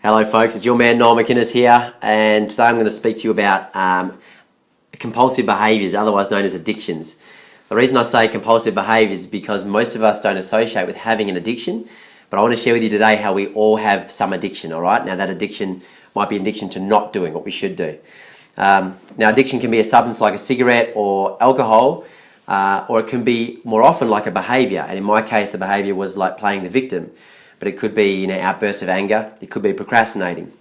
Hello folks, it's your man Niall McInnes here, and today I'm going to speak to you about compulsive behaviours, otherwise known as addictions. The reason I say compulsive behaviours is because most of us don't associate with having an addiction, but I want to share with you today how we all have some addiction, alright? Now that addiction might be an addiction to not doing what we should do. Now addiction can be a substance like a cigarette or alcohol, or it can be more often like a behaviour, and in my case the behaviour was like playing the victim. But it could be outbursts of anger, it could be procrastinating.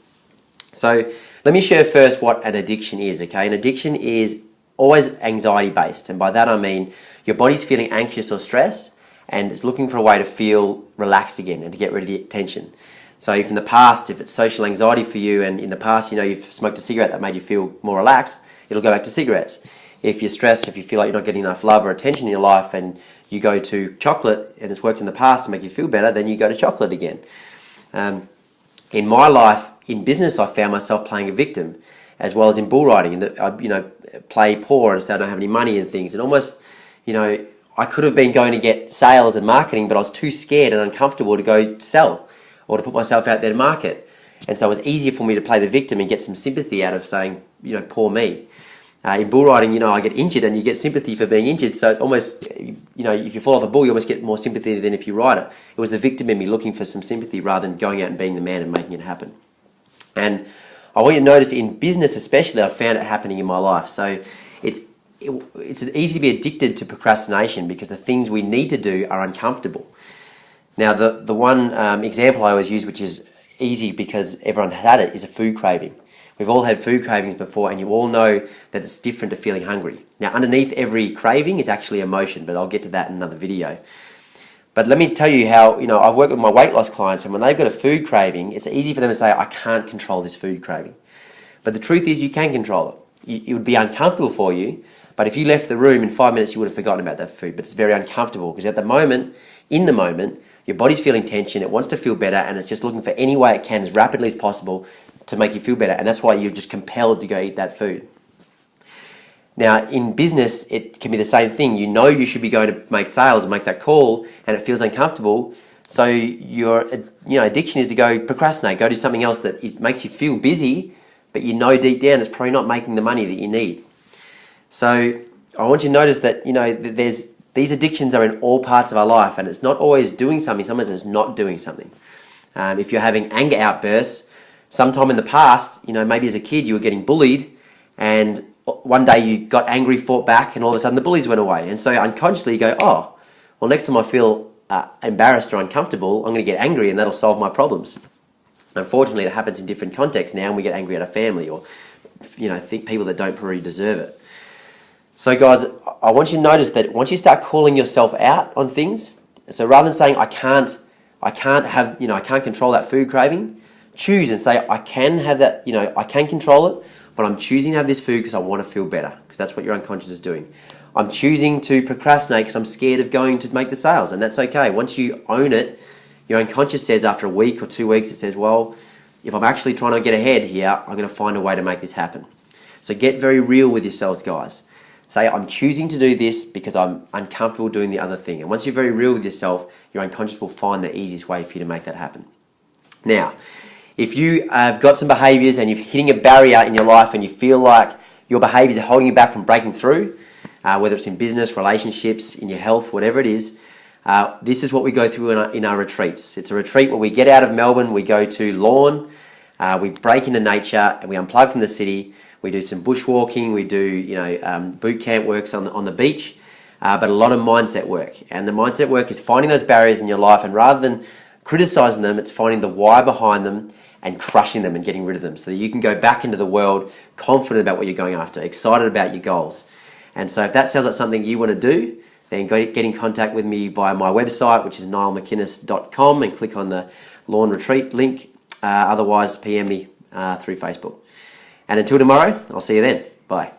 So let me share first what an addiction is, okay? An addiction is always anxiety based, and by that I mean your body's feeling anxious or stressed and it's looking for a way to feel relaxed again and to get rid of the tension. So if in the past, if it's social anxiety for you and in the past you've smoked a cigarette that made you feel more relaxed, it'll go back to cigarettes. If you're stressed, if you feel like you're not getting enough love or attention in your life and you go to chocolate and it's worked in the past to make you feel better, then you go to chocolate again. In my life, in business, I found myself playing a victim as well as in bull riding. And I play poor and say I don't have any money and things. And almost, I could have been going to get sales and marketing, but I was too scared and uncomfortable to go sell or to put myself out there to market. And so it was easier for me to play the victim and get some sympathy out of saying, poor me. In bull riding, I get injured and you get sympathy for being injured. So almost, if you fall off a bull, you almost get more sympathy than if you ride it. It was the victim in me looking for some sympathy rather than going out and being the man and making it happen. And I want you to notice in business especially, I found it happening in my life. So it's easy to be addicted to procrastination because the things we need to do are uncomfortable. Now, the one example I always use, which is easy because everyone had it, is a food craving. We've all had food cravings before, and you all know that it's different to feeling hungry. Now, underneath every craving is actually emotion, but I'll get to that in another video. But let me tell you how, I've worked with my weight loss clients, and when they've got a food craving, it's easy for them to say, I can't control this food craving. But the truth is you can control it. It would be uncomfortable for you, but if you left the room in 5 minutes, you would have forgotten about that food. But it's very uncomfortable because in the moment, your body's feeling tension, it wants to feel better, and it's just looking for any way it can as rapidly as possible to make you feel better, and that's why you're just compelled to go eat that food. Now, in business, it can be the same thing. You should be going to make sales and make that call, and it feels uncomfortable, so your addiction is to go procrastinate, go do something else that makes you feel busy, but deep down it's probably not making the money that you need. So I want you to notice that these addictions are in all parts of our life, and it's not always doing something, sometimes it's not doing something. If you're having anger outbursts, sometime in the past, maybe as a kid you were getting bullied and one day you got angry, fought back, and all of a sudden the bullies went away. And so unconsciously you go, oh, well next time I feel embarrassed or uncomfortable, I'm going to get angry and that'll solve my problems. Unfortunately, it happens in different contexts now, and we get angry at our family or people that don't really deserve it. So guys, I want you to notice that once you start calling yourself out on things, so rather than saying I can't control that food craving, choose and say I can have that, I can control it, but I'm choosing to have this food because I want to feel better, because that's what your unconscious is doing. I'm choosing to procrastinate because I'm scared of going to make the sales, and that's okay. Once you own it, your unconscious says after a week or 2 weeks, it says, well, if I'm actually trying to get ahead here, I'm going to find a way to make this happen. So get very real with yourselves, guys. Say, I'm choosing to do this because I'm uncomfortable doing the other thing. And once you're very real with yourself, your unconscious will find the easiest way for you to make that happen. Now, if you have got some behaviours and you're hitting a barrier in your life and you feel like your behaviours are holding you back from breaking through, whether it's in business, relationships, in your health, whatever it is, this is what we go through in our retreats. It's a retreat where we get out of Melbourne, we go to Lawn, we break into nature and we unplug from the city. We do some bushwalking, we do boot camp works on the beach, but a lot of mindset work. And the mindset work is finding those barriers in your life, and rather than criticizing them, it's finding the why behind them and crushing them and getting rid of them so that you can go back into the world confident about what you're going after, excited about your goals. And so if that sounds like something you want to do, then get in contact with me via my website, which is niallmckinnes.com, and click on the Lawn Retreat link. Otherwise, PM me through Facebook. And until tomorrow, I'll see you then. Bye.